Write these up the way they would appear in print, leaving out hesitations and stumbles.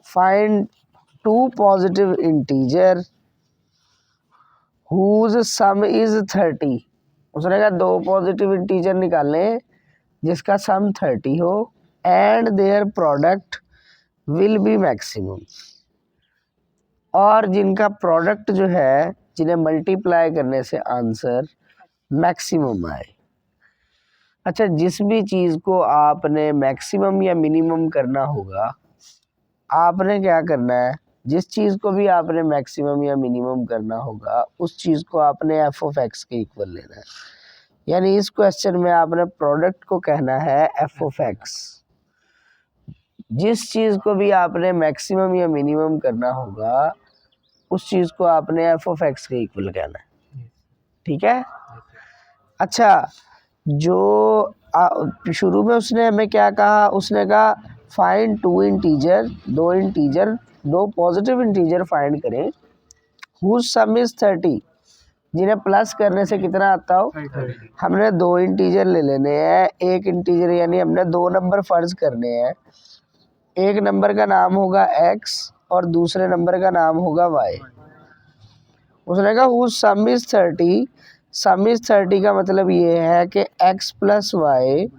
Find two positive integer whose sum is 30। उसने कहा दो पॉजिटिव इंटीजर निकालने जिसका सम 30 हो and their product will be maximum, और जिनका प्रोडक्ट जो है जिन्हें मल्टीप्लाई करने से आंसर मैक्सिमम आए। अच्छा, जिस भी चीज़ को आपने मैक्सिमम या मिनिमम करना होगा, आपने क्या करना है, जिस चीज़ को भी आपने मैक्सिमम या मिनिमम करना होगा उस चीज़ को आपने एफ ऑफ एक्स के इक्वल लेना है। यानी इस क्वेश्चन में आपने प्रोडक्ट को कहना है एफ ऑफ एक्स। जिस चीज़ को भी आपने मैक्सिमम या मिनिमम करना होगा उस चीज़ को आपने एफ ऑफ एक्स के इक्वल कहना है। ठीक है। अच्छा, जो शुरू में उसने हमें क्या कहा, उसने कहा फाइंड टू इंटीजर, दो पॉजिटिव इंटीजर फाइंड करें हुज सम इज 30, जिन्हें प्लस करने से कितना आता हो। हमने दो इंटीजर ले लेने हैं, एक इंटीजर यानी हमने दो नंबर फर्ज करने हैं। एक नंबर का नाम होगा x और दूसरे नंबर का नाम होगा y। उसने कहा whose sum is 30, sum is 30 का मतलब ये है कि x plus y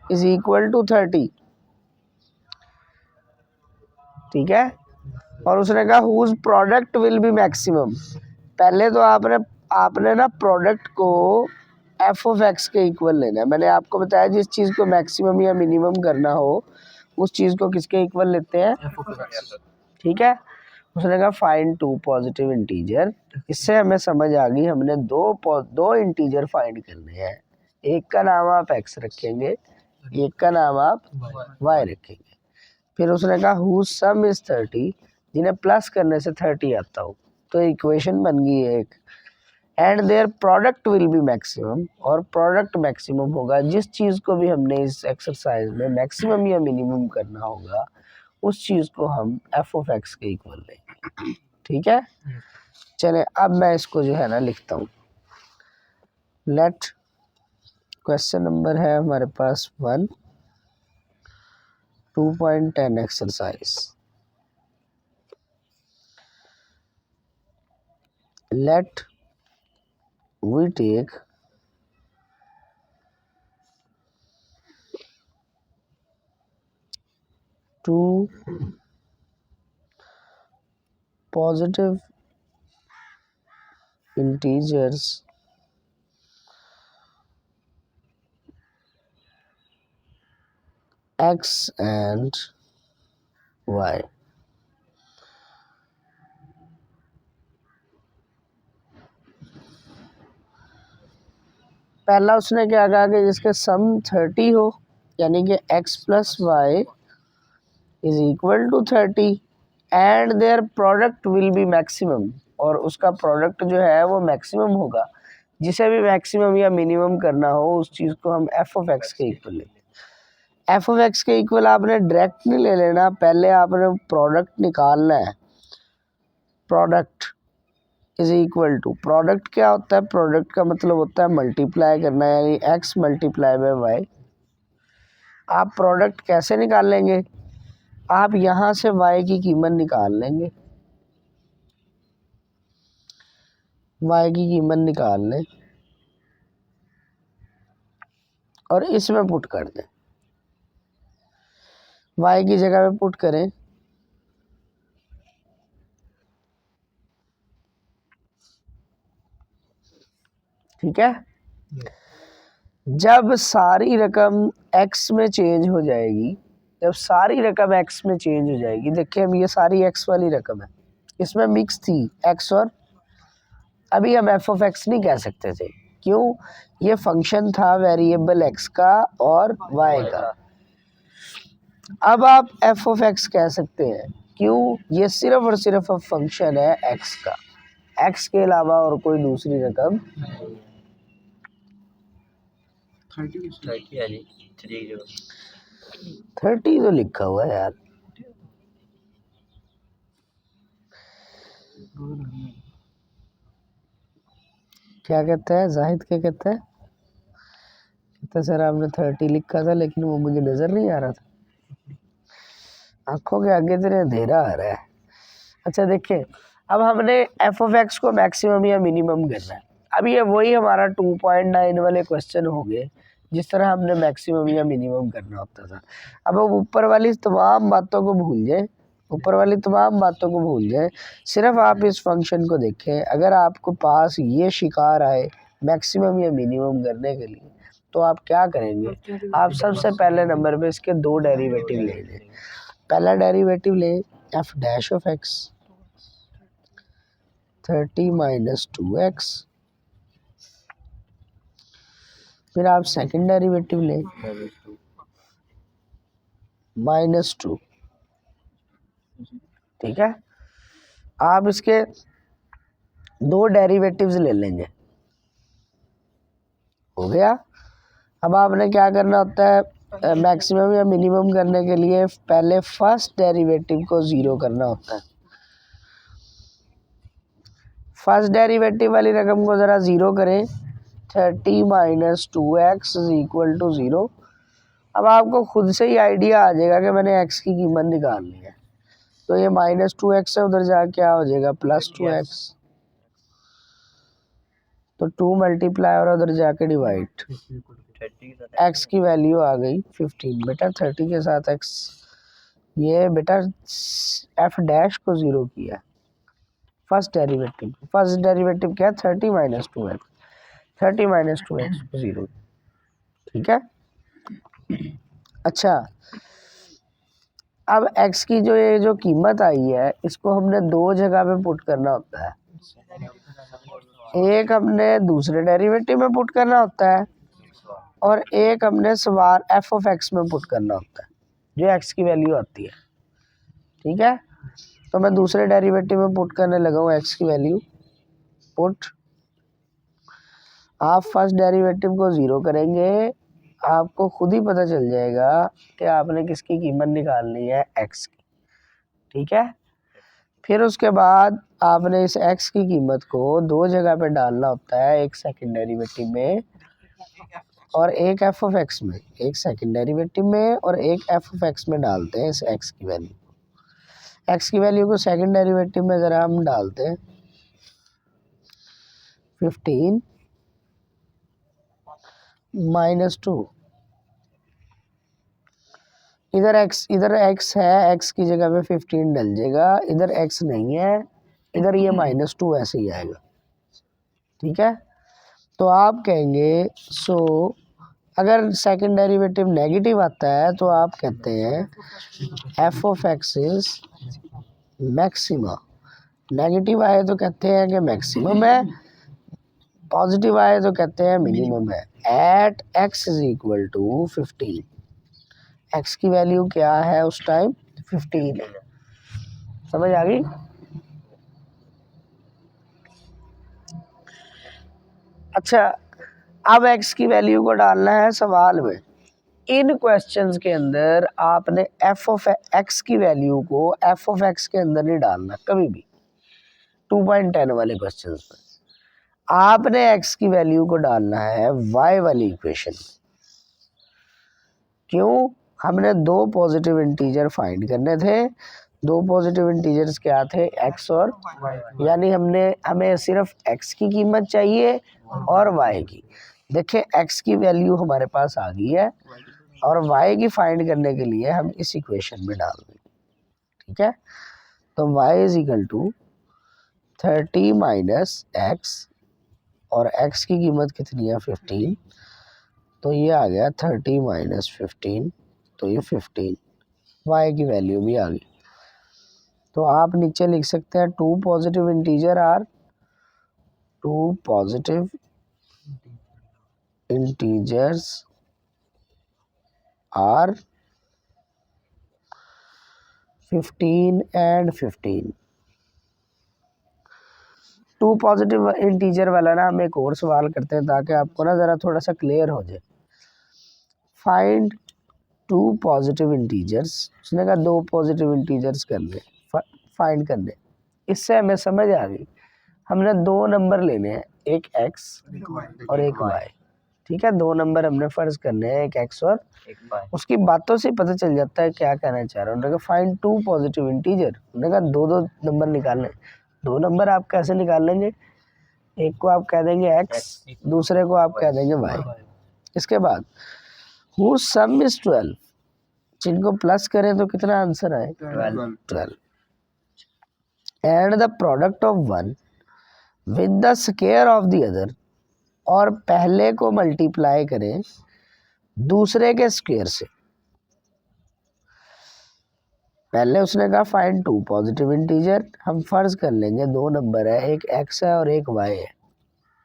is equal to 30। ठीक है। और उसने कहा whose product will be maximum. पहले तो आपने ना प्रोडक्ट को एफ ऑफ एक्स के इक्वल लेना है। मैंने आपको बताया जिस चीज़ को मैक्सिमम या मिनिमम करना हो उस चीज़ को किसके इक्वल लेते हैं, एफ ऑफ एक्स। ठीक है। उसने कहा फाइंड टू पॉजिटिव इंटीजर। इससे हमें समझ आ गई, हमने दो इंटीजर फाइंड करने हैं। एक का नाम आप एक्स रखेंगे, एक का नाम आप वाई रखेंगे। फिर उसने कहा हुज सम इज 30, जिन्हें प्लस करने से 30 आता हो। तो इक्वेशन बन गई एक, and their product will be maximum, और प्रोडक्ट मैक्सिमम होगा। जिस चीज़ को भी हमने इस एक्सरसाइज में मैक्सिमम या मिनिमम करना होगा उस चीज़ को हम एफ ऑफ एक्स के इक्वल लेंगे। ठीक है। चले अब मैं इसको जो है ना लिखता हूँ। लेट क्वेश्चन नंबर है हमारे पास 1, 2.10 exercise. Let we take two positive integers x and y. पहला उसने क्या कहा कि जिसके सम 30 हो, यानी कि x plus y is equal to 30 and their product will be maximum, और उसका प्रोडक्ट जो है वो मैक्सिमम होगा। जिसे भी मैक्सिमम या मिनिमम करना हो उस चीज़ को हम एफ ऑफ एक्स के इक्वल लेंगे। एफ ऑफ एक्स के इक्वल आपने डायरेक्ट नहीं ले लेना, पहले आपने प्रोडक्ट निकालना है। Product is equal to, product क्या होता है, प्रोडक्ट का मतलब होता है मल्टीप्लाई करना, यानी x मल्टीप्लाई बाय वाई। आप प्रोडक्ट कैसे निकाल लेंगे, आप यहाँ से y की कीमत निकाल लेंगे, y की कीमत निकाल लें और इसमें पुट कर दें। y की जगह पे पुट करें, ठीक है। जब सारी रकम x में चेंज हो जाएगी, जब सारी रकम x में चेंज हो जाएगी, देखिए अब ये सारी x वाली रकम है, इसमें मिक्स थी x, और अभी हम एफ ऑफ एक्स नहीं कह सकते थे। क्यों, ये फंक्शन था वेरिएबल x का और y का। अब आप एफ ऑफ एक्स कह सकते हैं, क्यों, ये सिर्फ और सिर्फ अब फंक्शन है x का, x के अलावा और कोई दूसरी रकम 30 तो लिखा हुआ है यार। क्या कहता है जाहिद, क्या कहता है, कहता सर आपने 30 लिखा था लेकिन वो मुझे नजर नहीं आ रहा था। आंखों के आगे तेरे अंधेरा आ रहा है। अच्छा देखिए, अब हमने एफ ऑफ एक्स को मैक्सिमम या मिनिमम करना है। अब ये वही हमारा 2.9 वाले क्वेश्चन हो गए जिस तरह हमने मैक्सिमम या मिनिमम करना होता था। अब ऊपर वाली तमाम बातों को भूल जाए, ऊपर वाली तमाम बातों को भूल जाए, सिर्फ आप इस फंक्शन को देखें। अगर आपको पास ये शिकार आए मैक्सिमम या मिनिमम करने के लिए तो आप क्या करेंगे? आप सबसे पहले नंबर पे इसके दो डेरिवेटिव ले लें। पहला डेरिवेटिव ले F dash of x 30 minus 2x, फिर आप सेकंड डेरिवेटिव ले -2। ठीक है, आप इसके दो डेरिवेटिव्स ले लेंगे। हो गया। अब आपने क्या करना होता है? मैक्सिमम या मिनिमम करने के लिए पहले फर्स्ट डेरिवेटिव को ज़ीरो करना होता है। फर्स्ट डेरिवेटिव वाली रकम को ज़रा ज़ीरो करें। 30 minus 2x is equal to 0। अब आपको खुद से ही आइडिया आ जाएगा कि मैंने x की कीमत निकालनी है। तो ये -2x से उधर जाके क्या हो जाएगा? +2x। तो 2 मल्टीप्लाई और उधर जाके डिवाइड, x की वैल्यू आ गई 15। बेटा 30 के साथ x, ये बेटा f डैश को 0 किया। फर्स्ट डेरिवेटिव क्या है? 30 माइनस 2x, 30 माइनस 2x को 0। ठीक है। अच्छा, अब x की जो कीमत आई है इसको हमने दो जगह पे पुट करना होता है। एक हमने दूसरे डेरिवेटिव में पुट करना होता है और एक हमने सवाल एफ ऑफ एक्स में पुट करना होता है जो एक्स की वैल्यू आती है। ठीक है, तो मैं दूसरे डेरिवेटिव में पुट करने लगा हूँ एक्स की वैल्यू। पुट, आप फर्स्ट डेरिवेटिव को 0 करेंगे, आपको खुद ही पता चल जाएगा कि आपने किसकी कीमत निकालनी है? एक्स की। ठीक है, फिर उसके बाद आपने इस एक्स की कीमत को दो जगह पे डालना होता है, एक सेकंड डेरिवेटिव में और एक एफ ऑफ एक्स में। एक सेकंड डेरिवेटिव में और एक एफ ऑफ एक्स में डालते हैं इस एक्स की वैल्यू। एक्स की वैल्यू को सेकंड डेरिवेटिव में ज़रा हम डालते हैं 15 माइनस 2। इधर x है, x की जगह पे 15 डल जाएगा। इधर x नहीं है, इधर ये -2 ऐसे ही आएगा। ठीक है, तो आप कहेंगे सो अगर सेकंड डेरिवेटिव नेगेटिव आता है तो आप कहते हैं F of x is maxima. Negative आए तो कहते हैं कि मैक्सिमम है, पॉजिटिव आए तो कहते हैं मिनिमम है। At x is equal to 15, x की वैल्यू क्या है उस टाइम? 15 है। समझ आ गई? अच्छा, अब x की वैल्यू को डालना है सवाल में। इन क्वेश्चंस के अंदर आपने f ऑफ x की वैल्यू को f ऑफ x के अंदर नहीं डालना कभी भी। 2.10 वाले क्वेश्चंस में आपने x की वैल्यू को डालना है y वाली इक्वेशन। क्यों? हमने दो पॉजिटिव इंटीजर फाइंड करने थे। दो पॉजिटिव इंटीजर्स क्या थे? x और यानी हमें सिर्फ x की कीमत चाहिए और y की। देखिए x की वैल्यू हमारे पास आ गई है और y की फाइंड करने के लिए हम इस इक्वेशन में डाल देंगे। ठीक है, तो y is equal to 30 minus x और x की कीमत कितनी है? 15। तो ये आ गया 30 माइनस 15, तो ये 15। y की वैल्यू भी आ गई। तो आप नीचे लिख सकते हैं two positive integer are, two positive integers are 15 and 15। Two positive integer वाला ना हम एक और सवाल करते हैं ताकि आपको ना ज़रा थोड़ा सा क्लियर हो जाए। फाइंड टू पॉजिटिव इंटीजर्स, उसने कहा दो पॉजिटिव इंटीजर्स कर ले, फाइंड कर ले। इससे हमें समझ आ गई हमने दो नंबर लेने हैं, एक x और एक y। ठीक है, 2 नंबर हमने फर्ज करने हैं, एक एक्स और एक बाय। उसकी बातों से पता चल जाता है क्या कहना चाह रहा है। उन्होंने कहा फाइंड 2 पॉजिटिव इंटीजर, उन्होंने कहा 2 नंबर निकालने। 2 नंबर आप कैसे निकाल लेंगे, एक को आप कह देंगे एक्स, दूसरे को आप कह देंगे वाई। इसके बाद हु सम इज 12, जिनको प्लस करें तो कितना आंसर आए 12। And the product of one with the square of the other, और पहले को मल्टीप्लाई करें दूसरे के स्क्वायर से। पहले उसने कहा फाइंड 2 पॉजिटिव इंटीजर, हम फर्ज कर लेंगे 2 नंबर है, एक एक्स है और एक वाई है।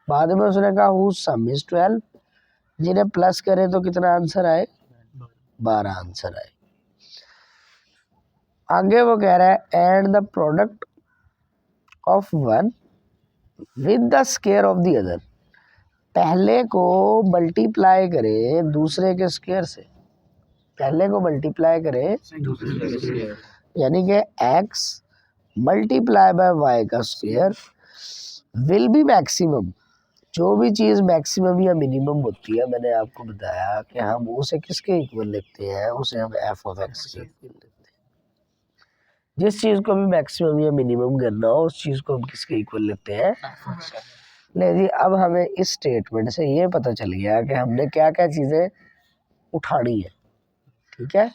बाद में उसने कहा हु सम इज 12, जिन्हें प्लस करें तो कितना आंसर आए 12 आंसर आए। आगे वो कह रहा है and the product of one with the square of the other, पहले को मल्टीप्लाई करें दूसरे के स्क्वायर से। पहले को मल्टीप्लाई करें यानी कि x मल्टीप्लाई बाय y का स्क्वायर विल बी मैक्सिमम। जो भी चीज़ मैक्सिमम या मिनिमम होती है, मैंने आपको बताया कि हम उसे किसके इक्वल लिखते हैं, उसे हम f ऑफ x के इक्वल लिखते हैं। जिस चीज़ को भी मैक्सिमम या मिनिमम करना हो उस चीज़ को हम किसके इक्वल लिखते हैं। ले जी, अब हमें इस स्टेटमेंट से ये पता चल गया कि हमने क्या क्या चीज़ें उठानी है। ठीक है,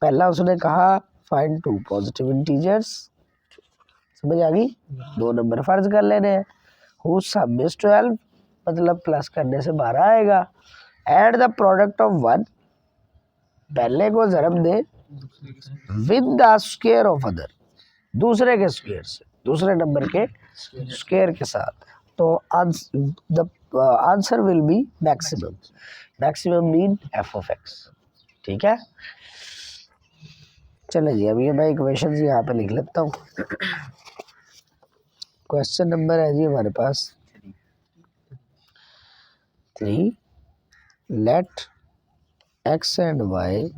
पहला उसने कहा फाइंड 2 पॉजिटिव इंटीजर्स, समझ आ गई। 2 नंबर फर्ज कर लेने हैं। हु सम इज 12, मतलब प्लस करने से 12 आएगा। Add the product of one, पहले को ज़रब दे with the square of other, दूसरे के स्क्वायर से, दूसरे नंबर के स्क्वायर के साथ। तो the answer will be maximum. Maximum mean F of x. ठीक है, चले जी, अब ये मैं इक्वेशंस यहाँ पे लिख लेता हूँ। क्वेश्चन नंबर है जी हमारे पास 3, let x and y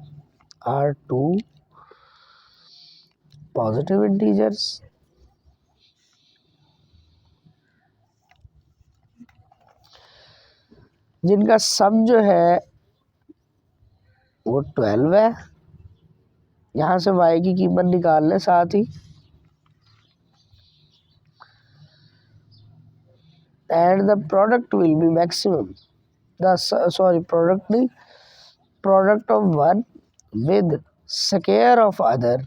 are 2 positive integers जिनका सम जो है वो 12 है। यहाँ से y की कीमत निकाल लें साथ ही, and the product will be maximum. Product नहीं, product of one with square of other,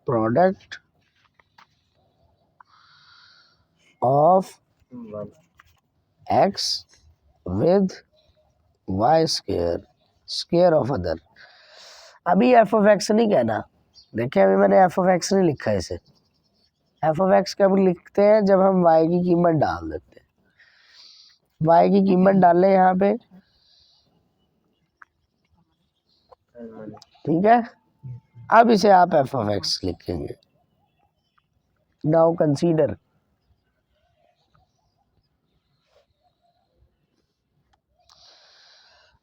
product of x with y square, square of other. अभी एफ ऑफ एक्स नहीं कहना, देखिए अभी मैंने एफ ऑफ एक्स नहीं लिखा है इसे। एफ ऑफ एक्स कब लिखते हैं, जब हम y की कीमत डाल देते हैं। y की कीमत डाल लें यहाँ पे, ठीक है। अब इसे आप एफ ऑफ एक्स लिखेंगे। नाउ कंसीडर,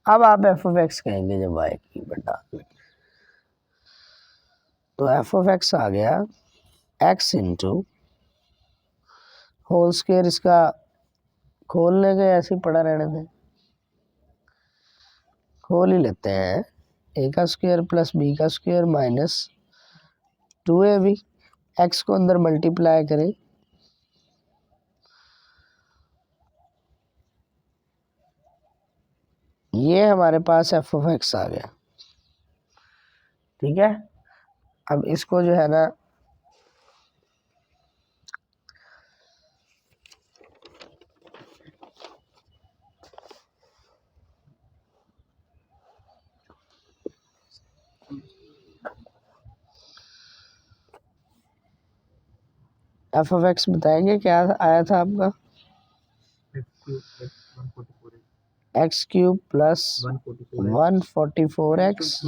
अब आप एफ ऑफ एक्स कहेंगे जब y की कीमत डाल लें। तो एफ ऑफ एक्स आ गया x इंटू होल स्क्वायर, इसका खोलने के ऐसे ही पड़ा रहने दें, खोल ही लेते हैं। a का स्क्वायर प्लस b का स्क्वायर माइनस 2ab, x को अंदर मल्टीप्लाई करें, ये हमारे पास एफ ऑफ एक्स आ गया। ठीक है, अब इसको जो है ना एफ ऑफ एक्स बताएंगे क्या आया था आपका, x cube plus 144x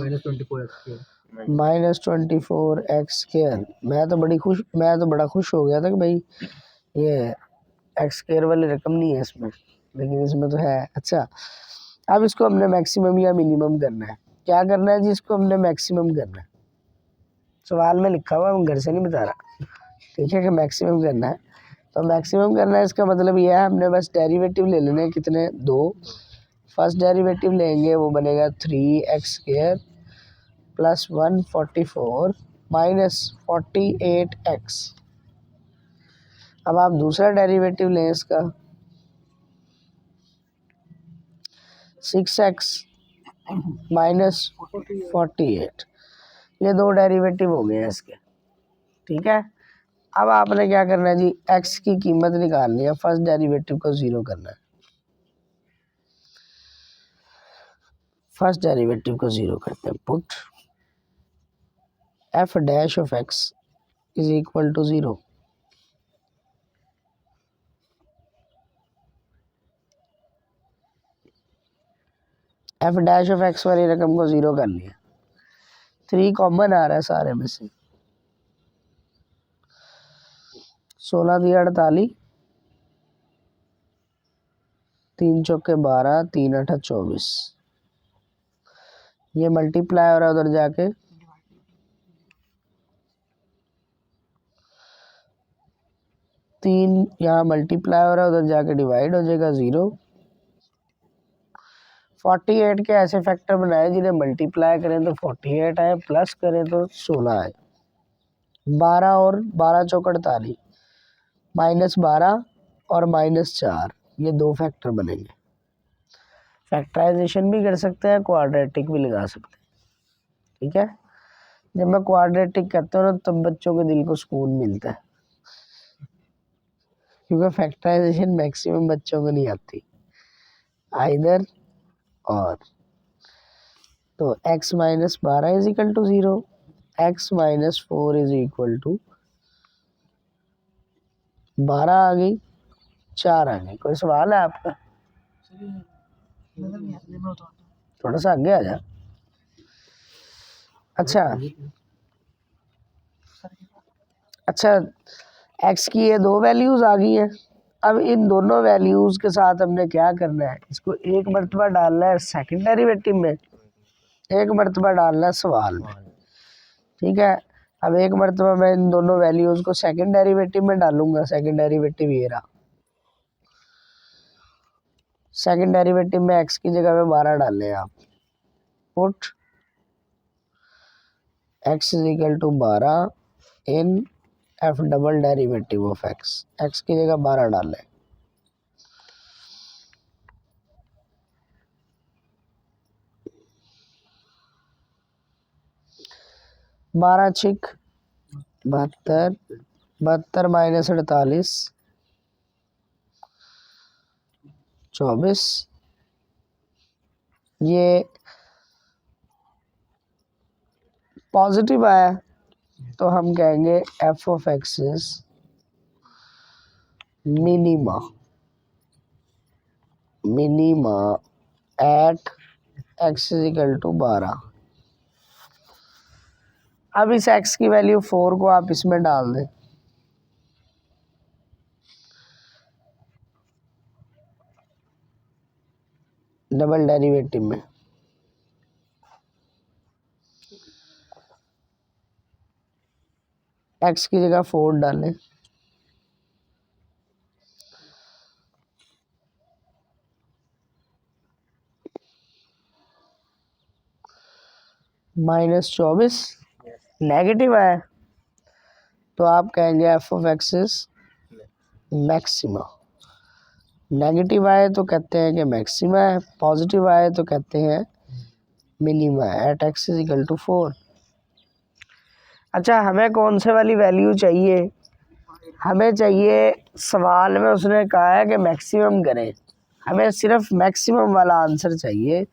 minus 24x square. मैं तो बड़ा खुश हो गया था कि भाई ये एक्स स्क्वायर वाली रकम नहीं है इसमें, लेकिन इसमें तो है। अच्छा, अब इसको हमने मैक्सिमम या मिनिमम करना है। क्या करना है जी, इसको हमने मैक्सिमम करना है। सवाल में लिखा हुआ, मैं घर से नहीं बता रहा। ठीक है, कि मैक्सिमम करना है, तो मैक्सिमम करना है इसका मतलब यह है हमने बस डेरिवेटिव ले लेने हैं। कितने, 2, फर्स्ट डेरिवेटिव लेंगे वो बनेगा 3x² प्लस 144 माइनस 48x। अब आप दूसरा डेरिवेटिव लें इसका 6x माइनस 48। ये दो डेरिवेटिव हो गए हैं इसके, ठीक है। अब आपने क्या करना है जी, x की कीमत निकालनी है, फर्स्ट डेरिवेटिव को 0 करना है। फर्स्ट डेरिवेटिव को 0 करते हैं, put f dash of x is equal to 0। f dash of x वाली रकम को 0 कर लिया। 3 कॉमन आ रहा है सारे में से, 16 दिया 48, 3 चौके 12, 3 8 24। ये मल्टीप्लाई हो रहा है उधर जाके, तीन यहाँ मल्टीप्लाई हो रहा है उधर जाके डिवाइड हो जाएगा 0। 48 के ऐसे फैक्टर बनाए जिन्हें मल्टीप्लाई करें तो 48 आए, प्लस करें तो 16 आए। 12 और 12 चौक 48, -12 और -4, ये दो फैक्टर बनेंगे। फैक्टराइजेशन भी कर सकते हैं, क्वाड्रेटिक भी लगा सकते हैं, ठीक है। जब मैं क्वाड्रेटिक कहता हूँ ना तब बच्चों के दिल को सुकून मिलता है, क्योंकि फैक्टराइजेशन मैक्सिमम बच्चों को नहीं आती, आइदर और। तो x minus 12 is equal to 0, x minus 4 is equal to 12 आ गई, 4 आ गई। कोई सवाल है आपका? थोड़ा सा आगे आ जा। अच्छा, x की ये दो वैल्यूज आ गई हैं। अब इन दोनों वैल्यूज के साथ हमने क्या करना है, इसको एक मरतबा डालना है सेकंड डेरिवेटिव में, एक मरतबा डालना है सवाल में, ठीक है। अब एक मरतबा मैं इन दोनों वैल्यूज को सेकंड डेरिवेटिव में डालूंगा। सेकंड डेरिवेटिव ये रहा, सेकंड डेरिवेटिव में x की जगह पे 12 डाल लें आप। Put x is equal to 12 in f double derivative of x की जगह 12 डाल लें। बारह छिक 72, 72 माइनस 48 24। ये पॉजिटिव आया तो हम कहेंगे f of x is minima, minima at x is equal to 12। अब इस x की वैल्यू 4 को आप इसमें डाल दें, डबल डेरिवेटिव में। x की जगह 4 डालें, -24 नेगेटिव है तो आप कहेंगे f of x is maxima. Negative आए तो कहते हैं कि मैक्सिमा है, पॉजिटिव आए तो कहते हैं minima at x is equal to 4। अच्छा, हमें कौन से वाली वैल्यू चाहिए? हमें चाहिए, सवाल में उसने कहा है कि मैक्सिमम करें, हमें सिर्फ मैक्सिमम वाला आंसर चाहिए,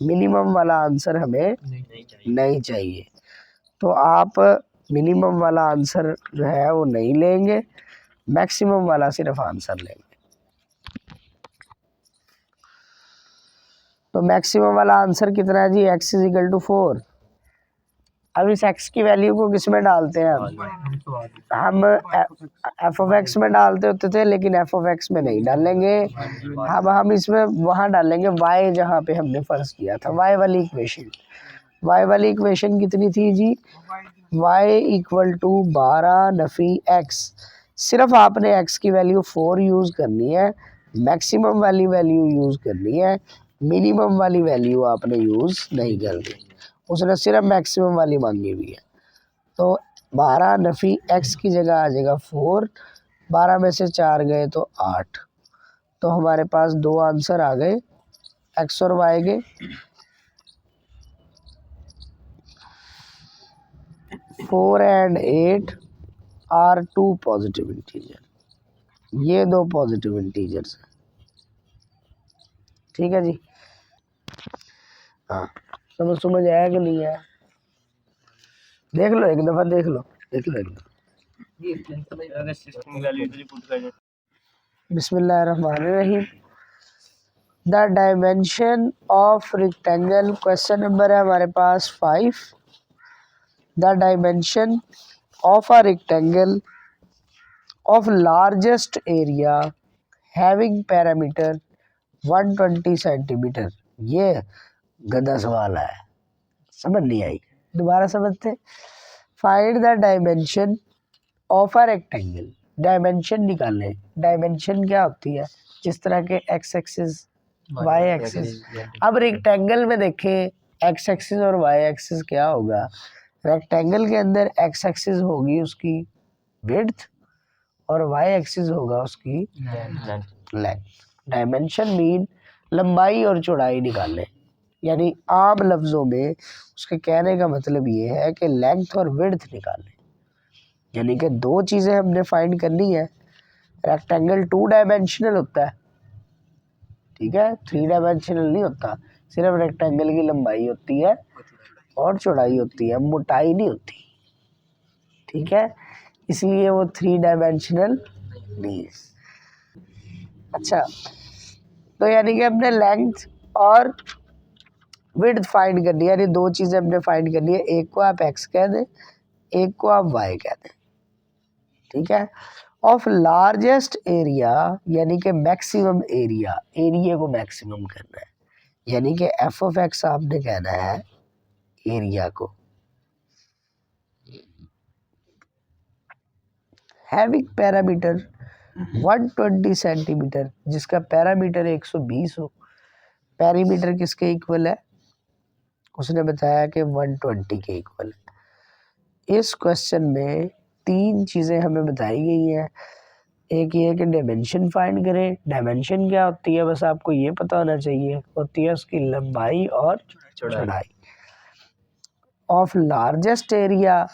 मिनिमम वाला आंसर हमें नहीं चाहिए। तो आप मिनिमम वाला आंसर जो है वो नहीं लेंगे, मैक्सिमम वाला सिर्फ आंसर लेंगे। तो मैक्सिमम वाला आंसर कितना है जी? x is equal to 4। अब इस x की वैल्यू को किस में डालते हैं? हम f ऑफ x में डालते होते थे, लेकिन f ऑफ x में नहीं डालेंगे। हम इसमें वहाँ डालेंगे y, जहाँ पे हमने फर्ज किया था, y वाली इक्वेशन। y वाली इक्वेशन कितनी थी जी? y इक्वल टू 12 नफी x। सिर्फ आपने x की वैल्यू 4 यूज़ करनी है, मैक्सिमम वाली वैल्यू यूज़ करनी है, मिनिमम वाली वैल्यू आपने यूज़ नहीं कर दी, उसने सिर्फ मैक्सिमम वाली मांगी हुई है। तो 12 नफ़ी x की जगह आ जाएगा 4, 12 में से 4 गए तो 8। तो हमारे पास दो आंसर आ गए x और y के। Four and 8 are two positive integer, ये दो पॉजिटिव इंटीजर्स हैं। ठीक है जी। हाँ, समझ आया कि नहीं आया? देख लो एक दफ़ा, देख लो एक दफ़ा। बिस्मिल्लाहिर्रहमानिर्रहीम। The dimension of rectangle, question number है हमारे पास 5। The dimension of a rectangle of largest area having parameter 120 centimetre. ये गंदा सवाल है, समझ नहीं आई, दोबारा समझते। Find the dimension of a rectangle, dimension निकालें। डायमेंशन क्या होती है? जिस तरह के एक्स एक्सिस, वाई एक्सिस। अब रेक्टेंगल में देखें एक्स एक्सिस और वाई एक्सिस क्या होगा। रेक्टेंगल के अंदर एक्स एक्सिस होगी उसकी विड्थ और वाई एक्सिस होगा उसकी लेंथ। डायमेंशन मीन लंबाई और चौड़ाई निकालें, यानी आम लफ्ज़ों में उसके कहने का मतलब ये है कि लेंथ और विड्थ निकालें। यानी कि दो चीज़ें हमने फाइंड करनी है। रेक्टेंगल 2 डायमेंशनल होता है, ठीक है, 3 डायमेंशनल नहीं होता। सिर्फ रेक्टेंगल की लंबाई होती है और चौड़ाई होती है, मोटाई नहीं होती। ठीक है, इसलिए वो 3 डायमेंशनल नहीं है। अच्छा, तो यानी कि हमने लेंथ और विड्थ फाइंड करनी है, यानी दो चीज़ें हमने फाइंड करनी है। एक को आप एक्स कह दें, एक को आप वाई कह दें। ठीक है। ऑफ लार्जेस्ट एरिया, यानी कि मैक्सिमम एरिया, एरिया को मैक्सिमम करना है, यानी कि एफ ऑफ एक्स आपने कहना है एरिया को। हैविंग पैरामीटर 120 सेंटीमीटर, जिसका पैरामीटर 120 हो। पैरीमीटर किसके इक्वल है? उसने बताया कि 120 के इक्वल है। इस क्वेश्चन में तीन चीज़ें हमें बताई गई हैं। एक ये कि डायमेंशन फाइंड करें। डायमेंशन क्या होती है बस आपको ये पता होना चाहिए, होती है उसकी लंबाई और चौड़ाई। ऑफ लार्जेस्ट एरिया,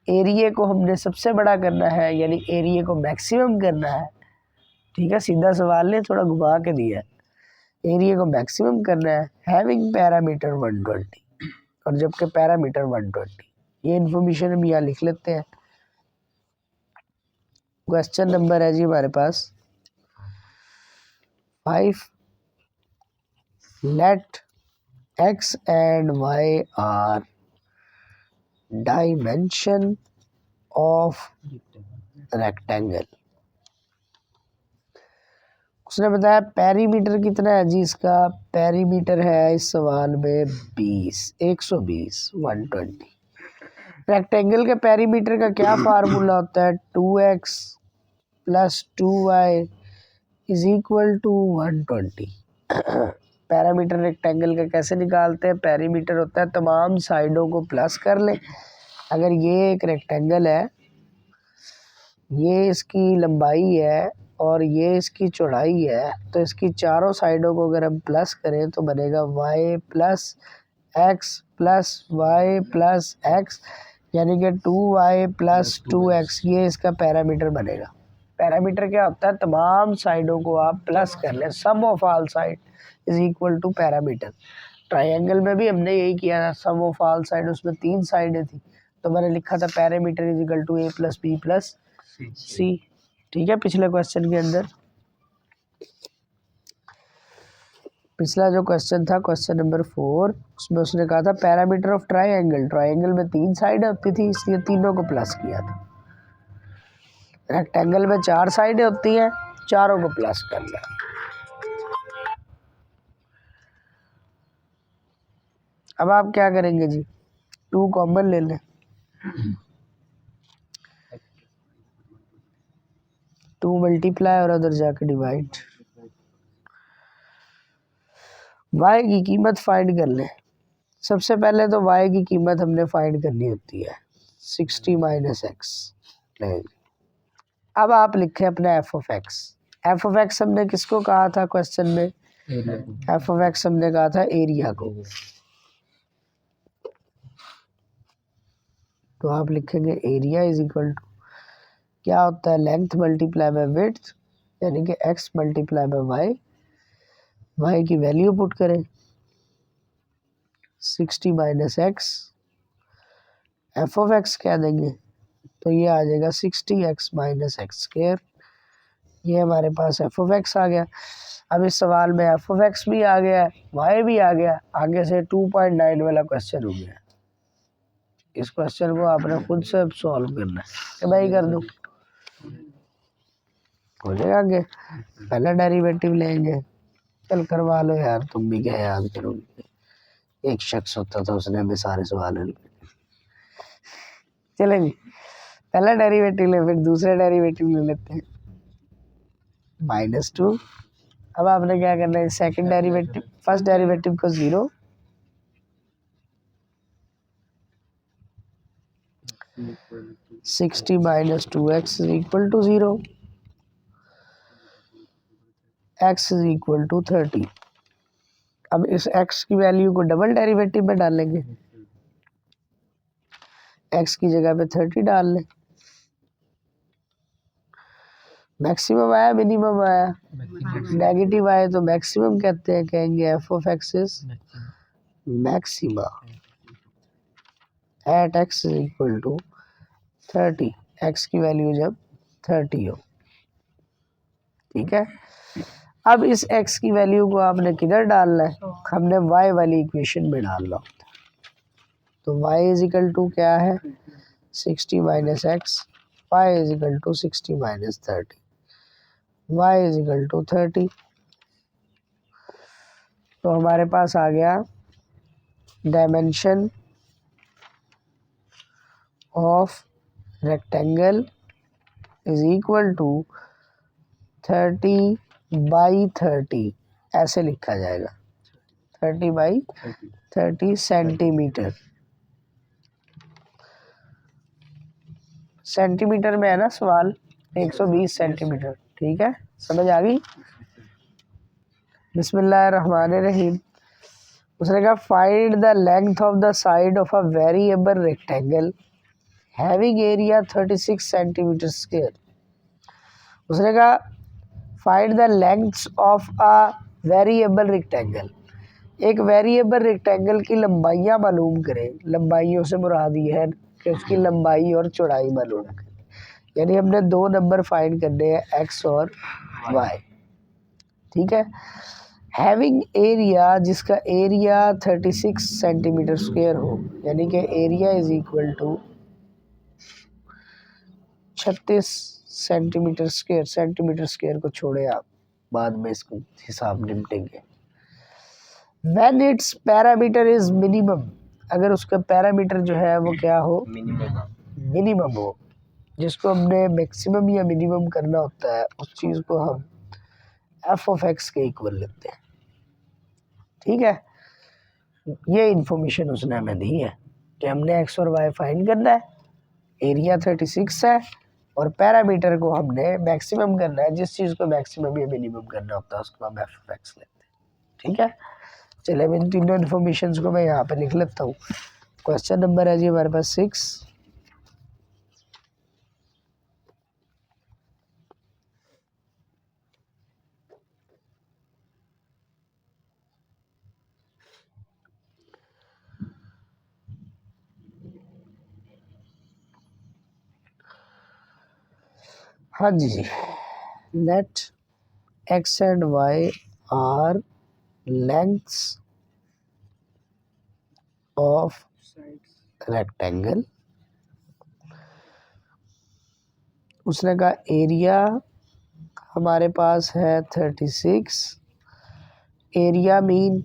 एरिया को हमने सबसे बड़ा करना है, यानी एरिया को मैक्सिमम करना है। ठीक है, सीधा सवाल ने थोड़ा घुमा के दिया है। एरिया को मैक्सिमम करना है। हैविंग पैरामीटर 120, और जबकि पैरामीटर 120, ये इन्फॉर्मेशन हम यहाँ लिख लेते हैं। क्वेश्चन नंबर है जी हमारे पास 5। Let x and y are dimension of rectangle। उसने बताया पेरीमीटर कितना है जी इसका। पेरीमीटर है इस सवाल में 120 रेक्टेंगल के पेरीमीटर का क्या फार्मूला होता है? 2x plus 2y is equal to 120। Parameter rectangle का कैसे निकालते हैं? पेरीमीटर होता है तमाम साइडों को प्लस कर लें। अगर ये एक रेक्टेंगल है, ये इसकी लंबाई है और ये इसकी चौड़ाई है, तो इसकी चारों साइडों को अगर हम प्लस करें तो बनेगा y plus x plus y plus x, यानी कि 2y प्लस 2x, ये इसका पैरामीटर बनेगा। पैरामीटर क्या होता है? तमाम साइडों को आप प्लस कर लें, sum of all side is equal to parameter. Triangle में भी हमने यही किया था, सम ऑफ ऑल साइड, उसमें 3 साइडें थी, तो मैंने लिखा था parameter is equal to a plus B plus C. ठीक है, पिछले क्वेश्चन के अंदर, पिछला जो क्वेश्चन था क्वेश्चन नंबर 4, उसमें उसने कहा था पैरामीटर ऑफ ट्रायंगल, ट्रायंगल में 3 साइडें होती थी, इसलिए तीनों को प्लस किया था। रेक्टेंगल में 4 साइडें होती हैं, चारों को प्लस कर लिया। अब आप क्या करेंगे जी? 2 कॉमन ले लें, 2 मल्टीप्लाई और उधर जाके डिवाइड। y की कीमत फाइंड कर लें। सबसे पहले तो y की कीमत हमने फाइंड करनी होती है 60 माइनस एक्स। अब आप लिखें अपना F of x. F of x हमने किसको कहा था क्वेश्चन में? एफ ऑफ एक्स हमने कहा था एरिया को। तो आप लिखेंगे एरिया इज इक्वल टू क्या होता है, लेंथ मल्टीप्लाई बाय विड्थ, यानी कि x multiply by y. Y की वैल्यू पुट करें 60 minus x, f of x क्या देंगे तो ये आ जाएगा 60x माइनस एक्स स्क्वायर। ये हमारे पास एफ ऑफ एक्स आ गया। अब इस सवाल में एफ ऑफ एक्स भी आ गया है, वाई भी आ गया, आगे से 2.9 वाला क्वेश्चन हो गया। इस क्वेश्चन को आपने खुद से अब सॉल्व करना है कि मैं ही कर दूं, हो जाएगा। आगे पहला डेरिवेटिव लेंगे, चल करवा लो यार, तुम भी क्या याद करोगे। एक शख्स होता था उसने हमें सारे सवाल हल किए। चलेंगे पहला डेरिवेटिव ले, फिर दूसरा डेरिवेटिव ले लेते हैं -2। अब आपने क्या करना है, सेकंड डेरिवेटिव फर्स्ट डेरिवेटिव को 0, -60 minus 2x is equal to 0, x is equal to 30। अब इस x की वैल्यू को डबल डेरिवेटिव में डालेंगे, x की जगह पे 30 डाल लें। मैक्सिमम आया मिनिमम आया, नेगेटिव आए तो मैक्सिमम कहते हैं, कहेंगे f of x is maxima at x is equal to 30, x की वैल्यू जब 30 हो। ठीक है, अब इस x की वैल्यू को आपने किधर डालना है, हमने y वाली इक्वेशन में डालना होता है। तो y इज इक्वल टू क्या है 60 minus x, y is equal to 60 minus 30, y is equal to 30। तो हमारे पास आ गया dimension of rectangle is equal to 30 by 30, ऐसे लिखा जाएगा 30 बाई 30 सेंटीमीटर। सेंटीमीटर में है ना सवाल, 120 सेंटीमीटर। ठीक है, समझ आ गई। बिस्मिल्लाहिर्रहमानिर्रहीम। उसने कहा find the length of the side of a variable rectangle having area 36 centimetre square. उसने कहा find the lengths of a variable rectangle, एक वेरिएबल रेक्टेंगल की लंबाइयाँ मालूम करें। लंबाइयों से मुराद ये है कि उसकी लंबाई और चौड़ाई मालूम करें, यानी हमने दो नंबर फाइंड करने हैं, एक्स और वाई। ठीक है, हैविंग एरिया, जिसका एरिया 36 सेंटीमीटर स्क्वायर हो, यानी कि area is equal to 36 centimetre square. Centimetre square को छोड़े आप, बाद में इसको हिसाब निपटेंगे। When its parameter is minimum, अगर उसका पैरामीटर जो है वो क्या हो, मिनिमम हो, जिसको हमने मैक्सिमम या मिनिमम करना होता है, उस चीज़ को हम एफ ऑफ एक्स के इक्वल लेते हैं। ठीक है, ये इंफॉर्मेशन उसने हमें दी है कि हमने एक्स और वाई फाइंड करना है, एरिया 36 है और पैरामीटर को हमने मैक्सिमम करना है। जिस चीज़ को मैक्सिमम या मिनिमम करना होता है उसको हम एफ ऑफ एक्स लेते हैं। ठीक है, चलिए अब इन तीनों इन्फॉर्मेशन को मैं यहाँ पे लिख लेता हूँ। क्वेश्चन नंबर है जी हमारे पास 6। हाँ जी, let X and Y are lengths of rectangle. उसने कहा एरिया हमारे पास है 36, एरिया मीन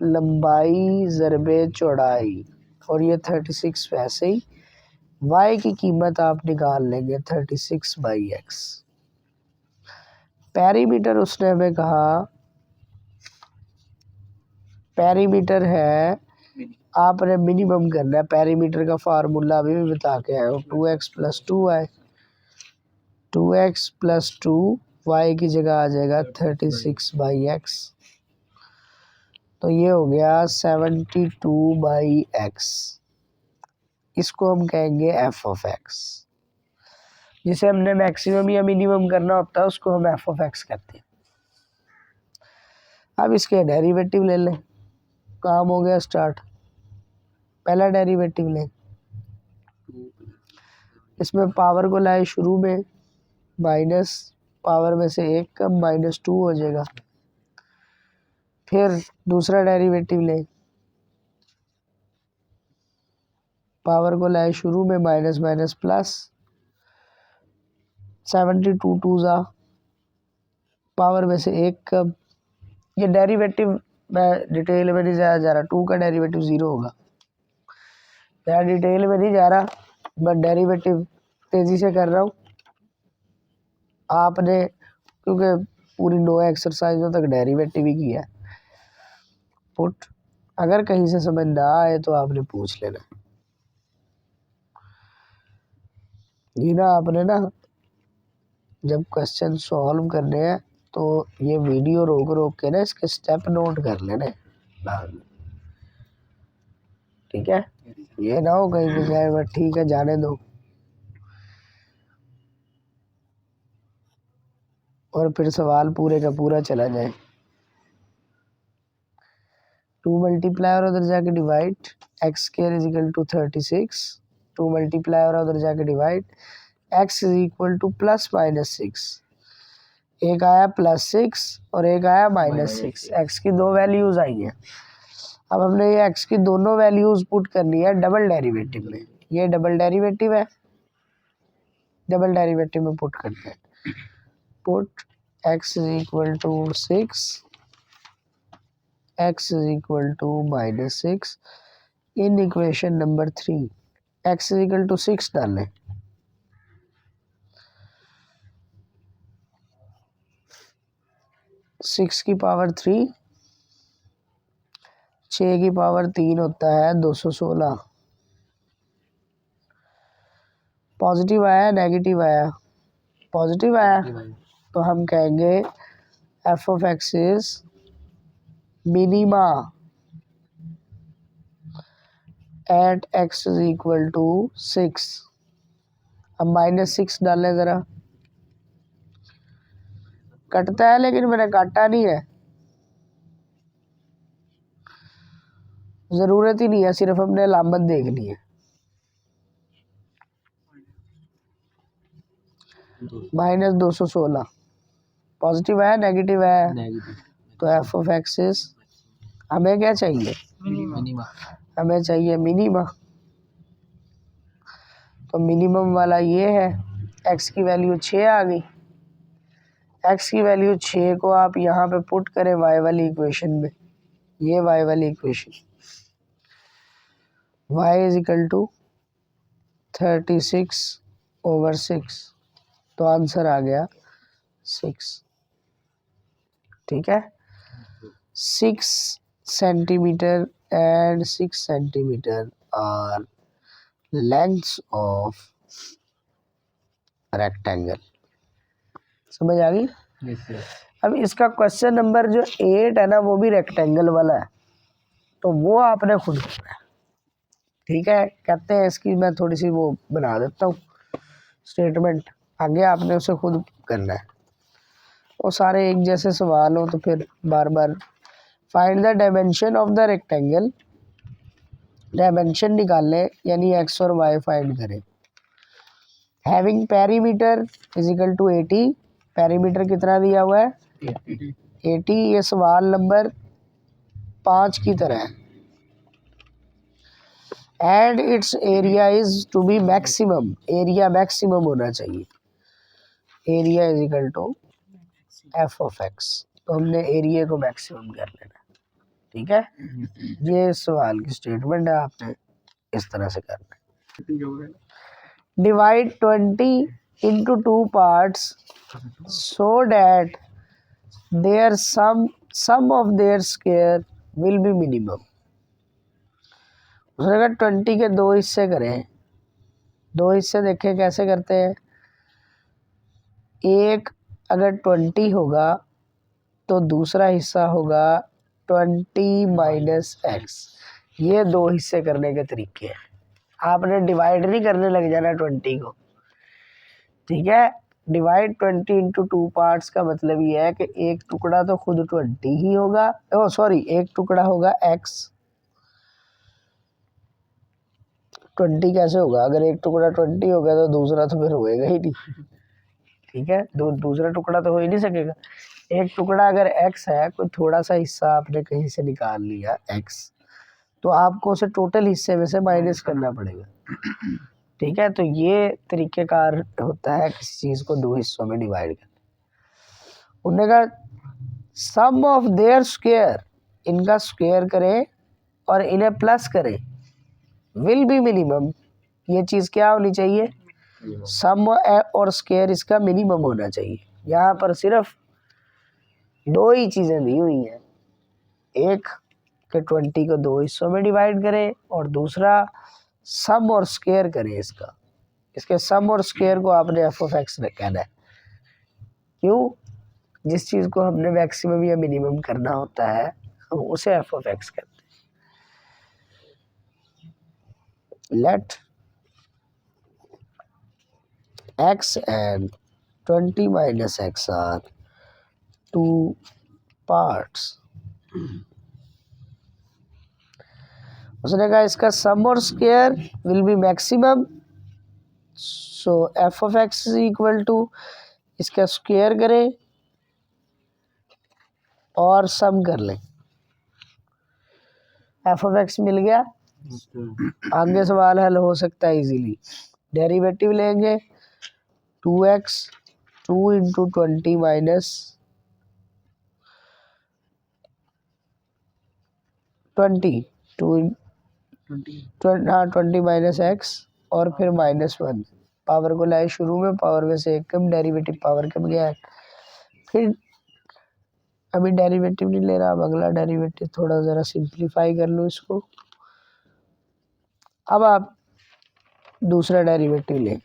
लंबाई ज़रबे चौड़ाई, और ये 36 वैसे ही। y की कीमत आप निकाल लेंगे 36 बाई एक्स। पैरीमीटर उसने हमें कहा पेरीमीटर है, आपने मिनिमम करना है। पेरीमीटर का फार्मूला अभी भी बता के आए हो, 2x + 2y, 2x + 2 y की जगह आ जाएगा 36/x, तो ये हो गया 72/x। इसको हम कहेंगे f(x), जिसे हमने मैक्सिमम या मिनिमम करना होता है उसको हम f(x) कहते हैं। अब इसके डेरिवेटिव ले लें, काम हो गया स्टार्ट। पहला डेरिवेटिव लें, इसमें पावर को लाए शुरू में, माइनस पावर में से 1 कम -2 हो जाएगा। फिर दूसरा डेरिवेटिव लें, पावर को लाए शुरू में, माइनस माइनस प्लस, 72 2 जा, पावर में से 1 कम। ये डेरिवेटिव मैं डिटेल में नहीं जा रहा, 2 का डेरिवेटिव 0 होगा। मैं डिटेल में नहीं जा रहा, मैं डेरिवेटिव तेज़ी से कर रहा हूँ। आपने क्योंकि पूरी 9 एक्सरसाइजों तक डेरिवेटिव ही किया। पुट अगर कहीं से समझ ना आए तो आपने पूछ लेना। ये ना आपने ना जब क्वेश्चन सॉल्व करने हैं तो ये वीडियो रोक रोक के ना इसके स्टेप नोट कर लेना, ठीक है। ये ना हो कहीं पे जाए, ठीक है जाने दो, और फिर सवाल पूरे का पूरा चला जाए। 2 मल्टीप्लाई और उधर जाके डिवाइड, x² = 36, 2 मल्टीप्लाई और उधर जाके डिवाइड, x = +-6। एक आया +6 और एक आया -6, x की 2 वैल्यूज आई हैं। अब हमने ये x की दोनों वैल्यूज पुट करनी है डबल डेरिवेटिव में। ये डबल डेरिवेटिव है, डबल डेरिवेटिव में पुट करते हैं। Put x = 6, x = -6 in equation number 3। x = 6 डालें, सिक्स की पावर 3, 6 की पावर 3 होता है 216। पॉजिटिव आया नेगेटिव आया? पॉजिटिव आया, तो हम कहेंगे f(x) is minima at x = 6। अब -6 डालें ज़रा, कटता है लेकिन मैंने काटा नहीं है, ज़रूरत ही नहीं है, सिर्फ हमने अलामत देखनी है। -216 पॉजिटिव है नेगेटिव है? तो f(x) इज, हमें क्या चाहिए? मिनिमा। हमें चाहिए मिनिमा, तो मिनिमम वाला ये है। x की वैल्यू 6 आ गई। x की वैल्यू 6 को आप यहाँ पे पुट करें y वाली इक्वेशन में, ये y वाली इक्वेशन, y = 36/6, तो आंसर आ गया 6, ठीक है। 6 centimetre and 6 centimetre are lengths of rectangle. समझ आ गई? अब इसका क्वेश्चन नंबर जो 8 है ना, वो भी रेक्टेंगल वाला है, तो वो आपने खुद करना है, ठीक है। कहते हैं इसकी मैं थोड़ी सी वो बना देता हूँ स्टेटमेंट, आगे आपने उसे खुद करना है। वो सारे एक जैसे सवाल हो तो फिर बार बार। Find the dimension of the rectangle, dimension निकालने यानी x और y फाइंड करें। हैविंग पेरीमीटर = 80, पेरीमीटर कितना दिया हुआ है? 80। ये सवाल नंबर 5 की तरह है। And its area is to be maximum, area maximum होना चाहिए। एरिया = f(x), तो हमने एरिया को मैक्सिमम कर लेना, ठीक है। ये सवाल की स्टेटमेंट है, आपने इस तरह से करना है। Divide 20 into 2 parts so that their sum of their square will be minimum. उसने कहा 20 के 2 हिस्से करें। 2 हिस्से देखें कैसे करते हैं। एक अगर 20 होगा तो दूसरा हिस्सा होगा 20 माइनस एक्स। ये 2 हिस्से करने के तरीके हैं। आपने डिवाइड नहीं करने लग जाना 20 को, ठीक है। डिवाइड 20 इंटू 2 पार्ट्स का मतलब ये है कि एक टुकड़ा तो खुद 20 ही होगा, एक टुकड़ा होगा x। 20 कैसे होगा, अगर एक टुकड़ा 20 हो गया तो दूसरा तो फिर होएगा ही नहीं, ठीक है। दूसरा टुकड़ा तो हो ही नहीं सकेगा। एक टुकड़ा अगर x है, कोई थोड़ा सा हिस्सा आपने कहीं से निकाल लिया x, तो आपको उसे टोटल हिस्से में से माइनस करना पड़ेगा, ठीक है। तो ये तरीकेकार होता है किसी चीज को 2 हिस्सों में डिवाइड करना। उन्होंने कहा सम ऑफ देयर स्क्वायर, इनका स्क्वायर करें और इन्हें प्लस करें, विल बी मिनिमम। ये चीज क्या होनी चाहिए, सम और स्क्वायर इसका मिनिमम होना चाहिए। यहाँ पर सिर्फ 2 ही चीजें दी हुई हैं, एक के 20 को 2 हिस्सों में डिवाइड करें और दूसरा सम और स्क्वायर करें इसका। इसके सम और स्क्वायर को आपने एफ ऑफ एक्स कहना है। क्यों, जिस चीज को हमने मैक्सिमम या मिनिमम करना होता है हम उसे एफ ऑफ एक्स कहते हैं। Let x and 20 minus x are 2 parts। उसने कहा इसका सम और square will be maximum, so F of x is equal to इसका स्क्वायर करें और सम कर लें। एफ ऑफ एक्स मिल गया, आगे सवाल हल हो सकता है इजीली। डेरिवेटिव लेंगे 2x 2 into 20 minus 20 minus x और फिर -1। पावर को लाए शुरू में, पावर में से 1 कम, डेरिवेटिव पावर कम गया है। फिर अभी डेरिवेटिव नहीं ले रहा, अब अगला डेरिवेटिव थोड़ा ज़रा सिंप्लीफाई कर लो इसको। अब आप दूसरा डेरिवेटिव लें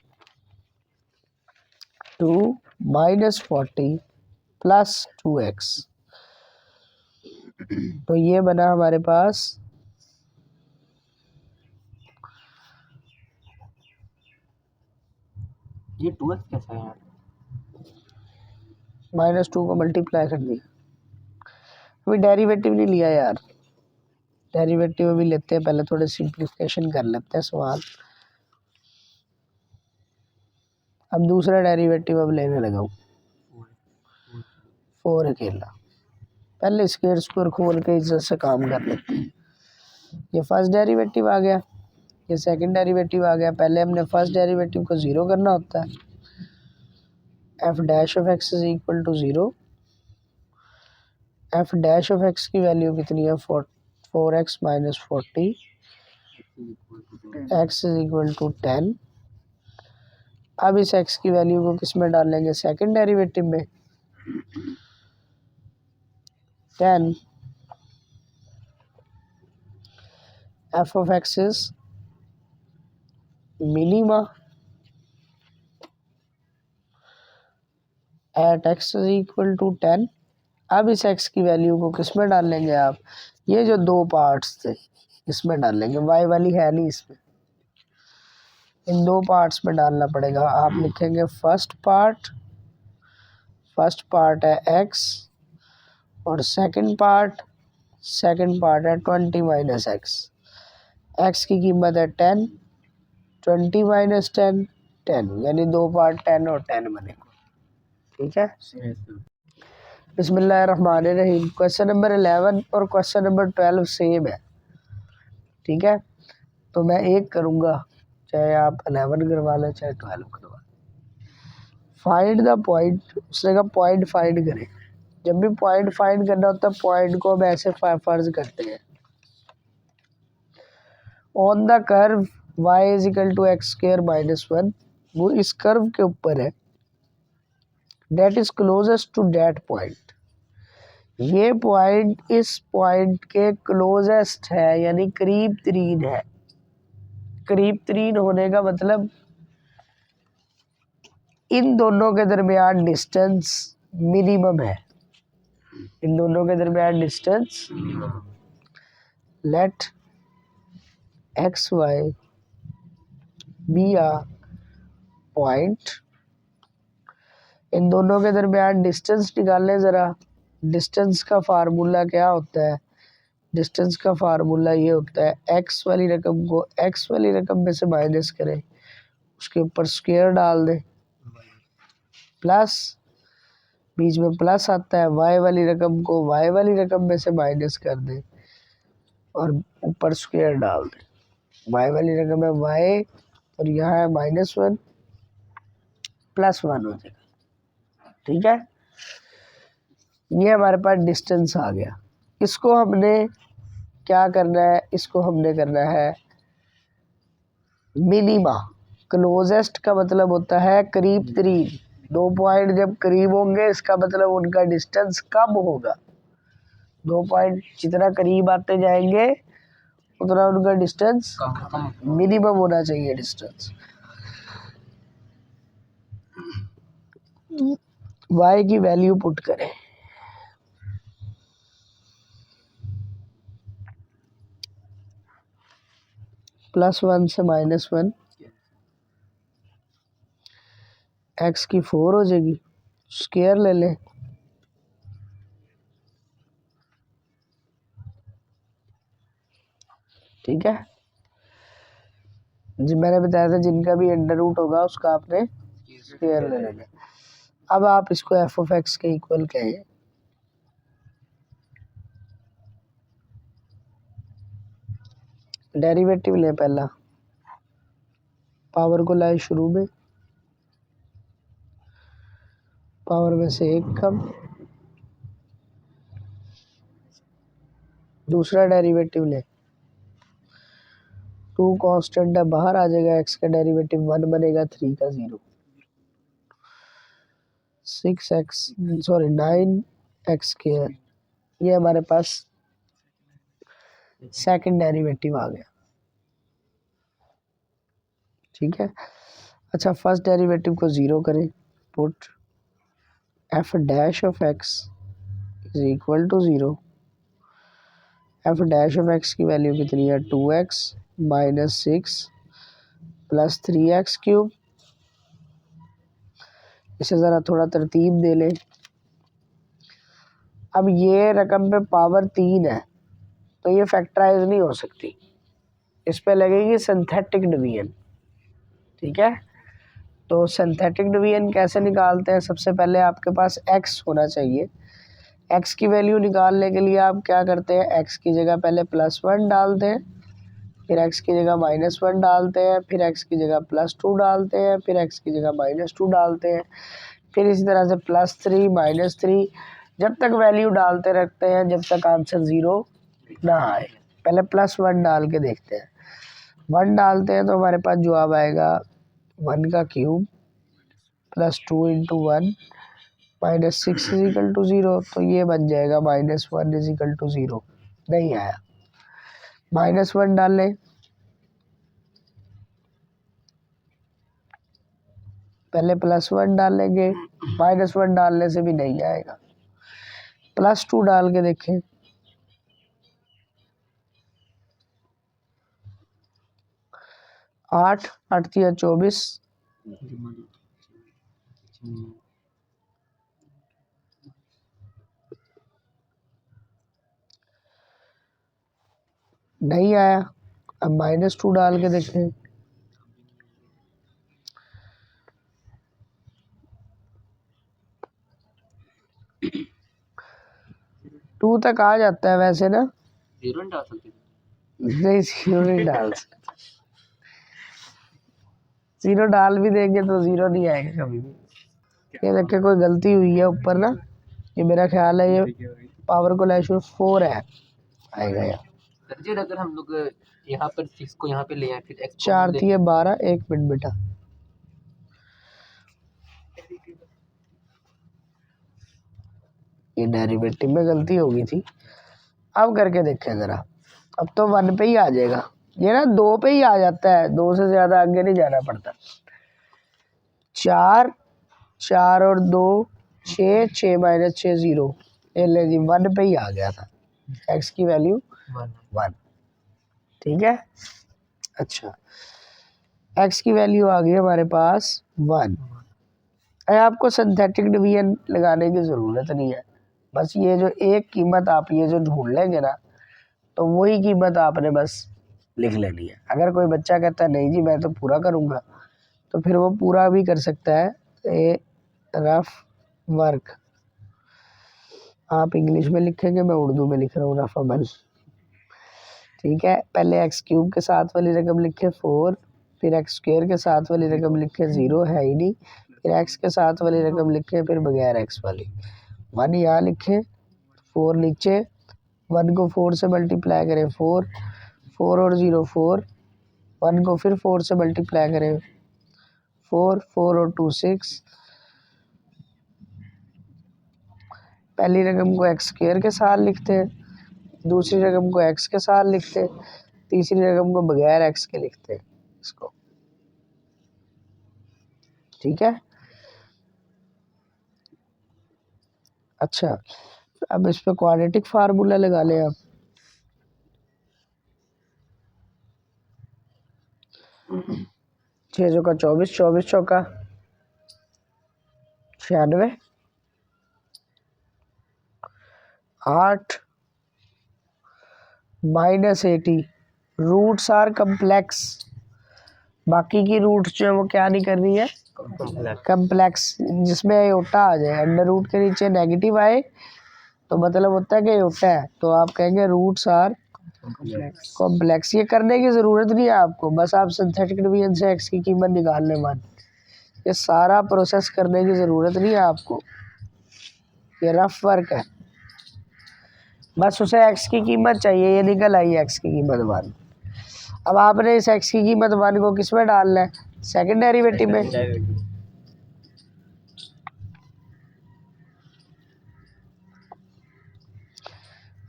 2 माइनस 40 प्लस 2x, तो ये बना हमारे पास ये 2x कैसा है यार, -2 को मल्टीप्लाई कर दिया। अभी डेरिवेटिव नहीं लिया यार, डेरिवेटिव अभी लेते हैं, पहले थोड़े सिंप्लीफिकेशन कर लेते हैं सवाल। अब दूसरा डेरिवेटिव अब लेने लगा हूँ 4 अकेला। पहले स्क्वायर स्क्वायर खोल के इज्जत से काम कर लेते हैं। ये फर्स्ट डेरिवेटिव आ गया, ये सेकंड डेरिवेटिव आ गया। पहले हमने फर्स्ट डेरिवेटिव को 0 करना होता है। F dash of x is equal to 0। F dash of x की वैल्यू कितनी है 4x minus 40, x is equal to 10। अब इस x की वैल्यू को किस में डालेंगे, सेकंड डेरिवेटिव में। 10 f of x is minima at x is equal to 10। अब इस x की वैल्यू को किस में डालेंगे आप, ये जो 2 पार्ट्स थे इसमें डालेंगे, y वाली है नहीं इसमें, इन 2 पार्ट्स में डालना पड़ेगा। आप लिखेंगे फर्स्ट पार्ट है x और सेकंड पार्ट है 20 माइनस एक्स। एक्स की कीमत है 10, 20 माइनस 10 10, यानी 2 पार्ट 10 और 10 बनेगा, ठीक है। बिस्मिल्लाहिर्रहमानिर्रहीम। क्वेश्चन नंबर 11 और क्वेश्चन नंबर 12 सेम है, ठीक है। तो मैं एक करूँगा, चाहे आप 11 करवा लें चाहे 12 करवा लें। फाइंड द पॉइंट, उसने कहा पॉइंट फाइंड करें। जब भी पॉइंट फाइंड करना होता है पॉइंट को हम ऐसे फर्ज करते हैं, on the curve y is equal to x square minus 1, वो इस कर्व के ऊपर है, that is closest to that point. ये पॉइंट इस पॉइंट के क्लोजेस्ट है, यानी करीब तरीन है। करीब तरीन होने का मतलब इन दोनों के दरमियान डिस्टेंस मिनिमम है। इन दोनों के दरमियान distance let X Y be a point. इन दोनों के दरमियान डिस्टेंस निकालें ज़रा। डिस्टेंस का फार्मूला क्या होता है? डिस्टेंस का फार्मूला ये होता है एक्स वाली रकम को एक्स वाली रकम में से माइनस करें, उसके ऊपर स्क्वायर डाल दें, प्लस बीच में प्लस आता है, वाई वाली रकम को वाई वाली रकम में से माइनस कर दें और ऊपर स्क्वायर डाल दें। वाई वाली रकम है वाई और यहाँ है -1 +1 हो जाएगा। ठीक है, ये हमारे पास डिस्टेंस आ गया। इसको हमने क्या करना है? इसको हमने करना है मिनिमा। क्लोजेस्ट का मतलब होता है करीब तरीन। दो पॉइंट जब करीब होंगे इसका मतलब उनका डिस्टेंस कम होगा। दो पॉइंट जितना करीब आते जाएंगे उतना उनका डिस्टेंस मिनिमम होना चाहिए। डिस्टेंस y की वैल्यू पुट करें। +1 से -1, x की 4 हो जाएगी, स्क्वायर ले लें। ठीक है, जी मैंने बताया था जिनका भी अंडर रूट होगा उसका आपने स्क्वायर ले लेना। अब आप इसको f(x) के इक्वल कहें। डेरिवेटिव ले, पहला पावर को लाए शुरू में, पावर में से 1 कम, दूसरा डेरिवेटिव ले। 2 कांस्टेंट है बाहर आ जाएगा, x का डेरिवेटिव 1 बनेगा, 3 का 0। 9x², ये हमारे पास सेकंड डेरिवेटिव आ गया। ठीक है, अच्छा फर्स्ट डेरिवेटिव को 0 करें, put f(x) is equal to 0। f(x) की वैल्यू कितनी है? 2x - 6 + 3x³। इसे ज़रा थोड़ा तरतीब दे लें। अब ये रकम पे पावर 3 है तो ये फैक्टराइज नहीं हो सकती, इस पे लगेगी सिंथेटिक डिवीजन। ठीक है, तो सिंथेटिक डिवीजन कैसे निकालते हैं? सबसे पहले आपके पास x होना चाहिए। x की वैल्यू निकालने के लिए आप क्या करते हैं? x की जगह पहले +1 डालते हैं, फिर x की जगह -1 डालते हैं, फिर x की जगह +2 डालते हैं, फिर x की जगह -2 डालते हैं, फिर इसी तरह से +3 -3 जब तक वैल्यू डालते रहते हैं जब तक आंसर 0 ना आए। पहले +1 डाल के देखते हैं। 1 डालते हैं तो हमारे पास जवाब आएगा 1 का क्यूब +2 × 1 -6 = 0। तो ये बन जाएगा -1 = 0। नहीं आया, -1 डालें, पहले +1 डालेंगे, -1 डालने से भी नहीं आएगा। +2 डाल के देखें, आठ 24, नहीं आया। अब -2 डाल के देखें, 2 तक आ जाता है वैसे ना। 0 नहीं डाल सकते? नहीं, 0 नहीं डाल सकते। 0 डाल भी देंगे तो 0 नहीं आएगा कभी भी। ये देखे कोई गलती हुई है ऊपर ना, ये मेरा ख्याल है ये पावर को लाइश 4 है, आएगा यार। सर अगर हम लोग यहाँ पर 6 को यहाँ पे ले आए फिर x 4 थी 12, 1 मिनट बेटा। ये डेरिवेटिव में गलती हो गई थी। अब करके देखें ज़रा, अब तो 1 पे ही आ जाएगा, ये ना 2 पे ही आ जाता है, 2 से ज़्यादा आगे नहीं जाना पड़ता। 4 4 और 2 6 6 माइनस 6 0, ये ले जी 1 पे ही आ गया था, x की वैल्यू 1। ठीक है, अच्छा x की वैल्यू आ गई हमारे पास 1। आपको सिंथेटिक डिवीजन लगाने की ज़रूरत नहीं है, बस ये जो एक कीमत आप ये जो ढूंढ लेंगे ना, तो वही कीमत आपने बस लिख लेनी है। अगर कोई बच्चा कहता है नहीं जी मैं तो पूरा करूँगा, तो फिर वो पूरा भी कर सकता है। ए रफ वर्क आप इंग्लिश में लिखेंगे, मैं उर्दू में लिख रहा हूँ, रफ अमल। ठीक है, पहले एक्स क्यूब के साथ वाली रकम लिखे 4, फिर एक्स स्क्वायर के साथ वाली रकम लिखे 0 है ही नहीं, फिर एक्स के साथ वाली रकम लिखे, फिर बगैर एक्स वाली 1 यहाँ लिखे, 4 नीचे, 1 को 4 से मल्टीप्लाई करें 4, 4 और 0 4, 1 को फिर 4 से मल्टीप्लाई करें 4, 4 और 2 6। पहली रकम को एक्स स्क्वायर के साथ लिखते हैं, दूसरी रकम को एक्स के साथ लिखते हैं, तीसरी रकम को बगैर एक्स के लिखते हैं इसको। ठीक है, अच्छा अब इस पे क्वाड्रेटिक फार्मूला लगा लें आप। छः चौका 24, 24 चौका 96, 8 माइनस 80। रूट्स आर कम्प्लेक्स, बाकी की रूट्स जो है वो क्या नहीं कर रही है, कम्प्लेक्स, जिसमें आयोटा आ जाए, अंडर रूट के नीचे नेगेटिव आए तो मतलब होता है कि आयोटा है, तो आप कहेंगे रूट्स आर कॉम्प्लेक्स। ये करने की ज़रूरत नहीं है आपको, बस आप सिंथेटिक डिवीजन से एक्स की कीमत निकाल लें 1। ये सारा प्रोसेस करने की ज़रूरत नहीं है आपको, ये रफ वर्क है, बस उसे एक्स की कीमत चाहिए, ये निकल आई एक्स की कीमत 1। अब आपने इस एक्स की कीमत 1 को किस में डालना है, सेकंड डेरिवेटिव में।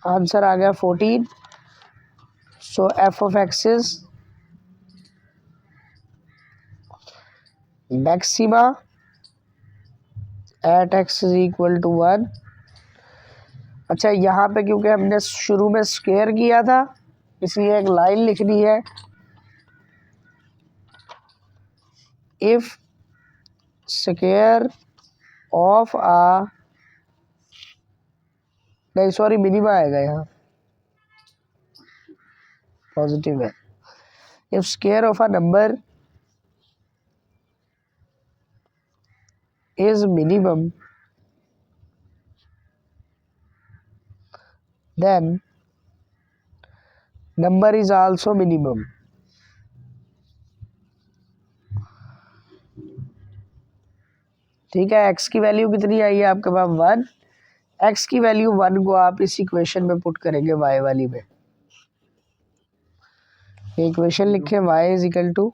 आंसर आ गया 14। So F of x is maxima at x is equal to 1। अच्छा यहाँ पे क्योंकि हमने शुरू में स्क्वायर किया था, इसलिए एक लाइन लिखनी है, इफ स्क्वायर ऑफ आ, नहीं सॉरी मिनिमा आएगा यहाँ, पॉजिटिव है। If square of a number is minimum then number is also minimum। ठीक है, x की वैल्यू कितनी आई है आपके पास 1, x की वैल्यू 1 को आप इस इक्वेशन में पुट करेंगे y वाली में। ये इक्वेशन लिखें y इज इक्वल टू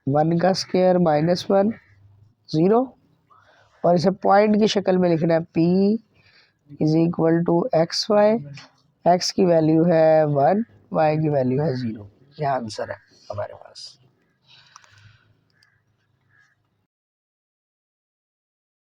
1 का स्क्वायर माइनस 1 0, और इसे पॉइंट की शक्ल में लिखना है p is equal to x y, x की वैल्यू है 1, y की वैल्यू है 0। यह आंसर है हमारे पास।